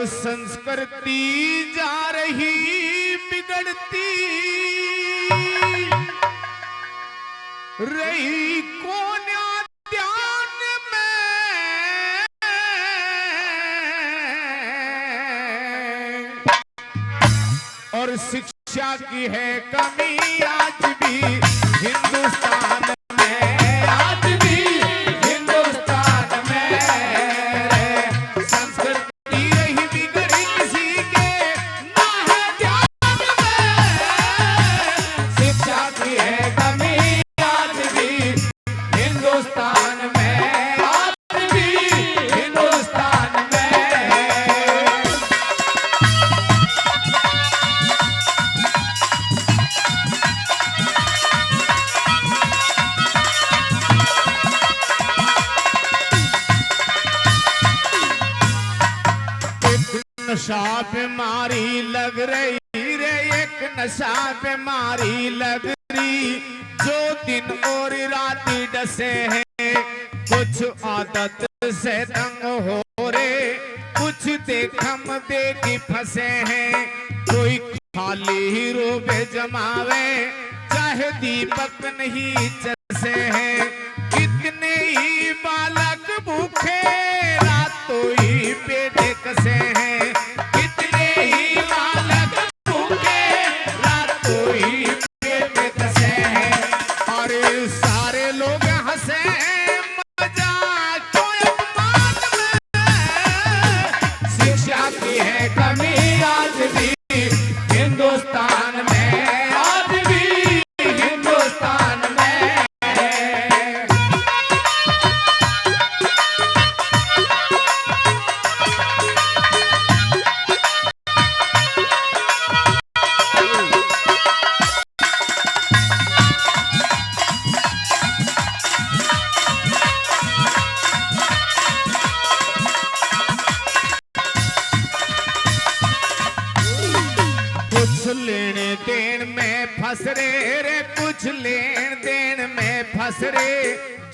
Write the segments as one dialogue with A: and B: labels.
A: संस्कृति जा रही बिगड़ती रही कोन्या ध्यान में, और शिक्षा की है कमी आज भी हिंदुस्तान में, आज भी हिंदुस्तान में। संस्कृति रही बिगड़ी किसी के ना है ध्यान में, शिक्षा की है कमी आज भी हिंदुस्तान में, आज भी हिंदुस्तान में। नशा बीमारी लग रही रे, एक नशा बीमारी लग रही, जो दिन और रात डसे हैं, कुछ आदत से तंग हो रे, कुछ देखम देखी फंसे हैं, कोई खाली ही रोबे जमावे, चाहे दीपक नहीं चसे हैं, कितने ही बालक भूखे रातों ही पेटे कसे हैं, कितने ही बालक भूखे रातों ही पेटे कसे हैं, और सारे लोग हंसे मजाक तो अपमान में, शिक्षा की है कमी आज भी हिंदुस्तान में, आज भी हिंदुस्तान में। कुछ लेने देन में फंस रे, कुछ लेन देन में फंस रे,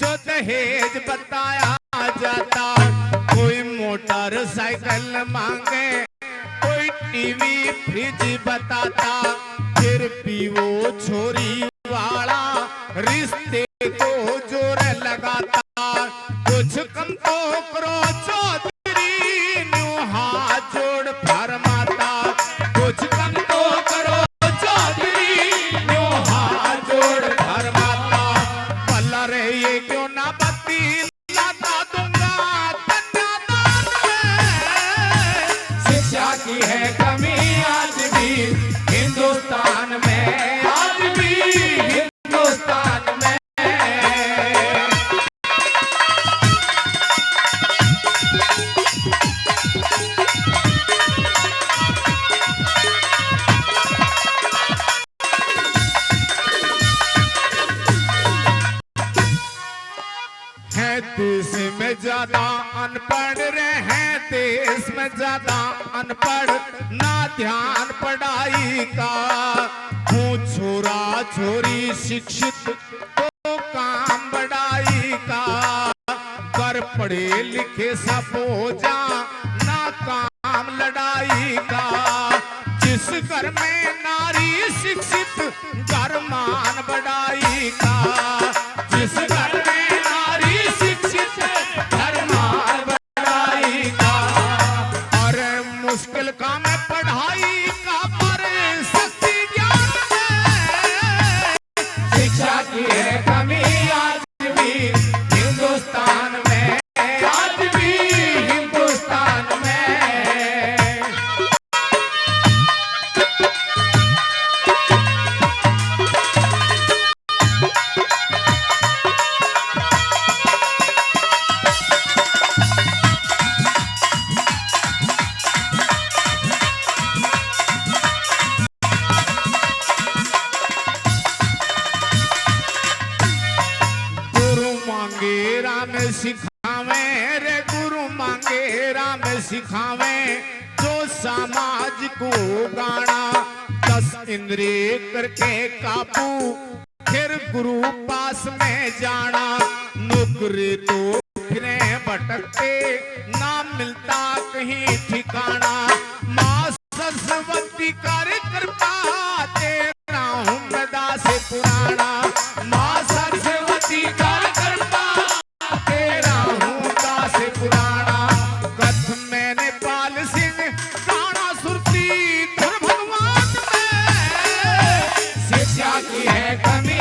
A: जो दहेज बताया जाता, कोई मोटरसाइकिल मांगे, कोई टीवी फ्रिज बताता, फिर भी वो छोरी वाला रिश्ते को जोर लगाता, कुछ कम तो करो चौधरी न्यू हाथ जोड़ फरमाता, कुछ कम तो करो चौधरी न्यू हाथ जोड़ फरमाता, पल्ला रे ये क्यों ना बत्ती लाता दूंगा कन्यादान में, शिक्षा की है कमी आज भी हिंदुस्तान में, आज भी हिंदुस्तान में। है देश में ज्यादा अनपढ़ रे, हैं देश में ज्यादा अनपढ़, ना ध्यान पढ़ाई का, हूँ छोरा छोरी शिक्षित तो काम बढ़ाई का, कर पढ़े लिखे सब हो जा ना काम लड़ाई का, जिस घर में नारी शिक्षित घर मान बढ़ाई का, जिस घर में नारी शिक्षित घर मान बढ़ाई का, और मुश्किल काम है पढ़ाई का, पर शक्ति ज्ञान में, शिक्षा की है कमी आज भी हिंदुस्तान में, आज भी हिंदुस्तान में। राम सिखावे रे, गुरु मांगे राम सिखावे, जो समाज को गाना, 10 इंद्रिय करके काबू, फिर गुरु पास में जाना, नौकरी तो फिरे भटकते ना मिलता कहीं ठिकाना। माँ सरस्वती कर कृपा तेरा हूँ मैं दास पुराना। माँ सरस्वती कर कृपा तेरा हूँ दास पुराना। कथ मैंने पाल सिंह गाना सुरती धुर भगवान में शिक्षा की है कमी।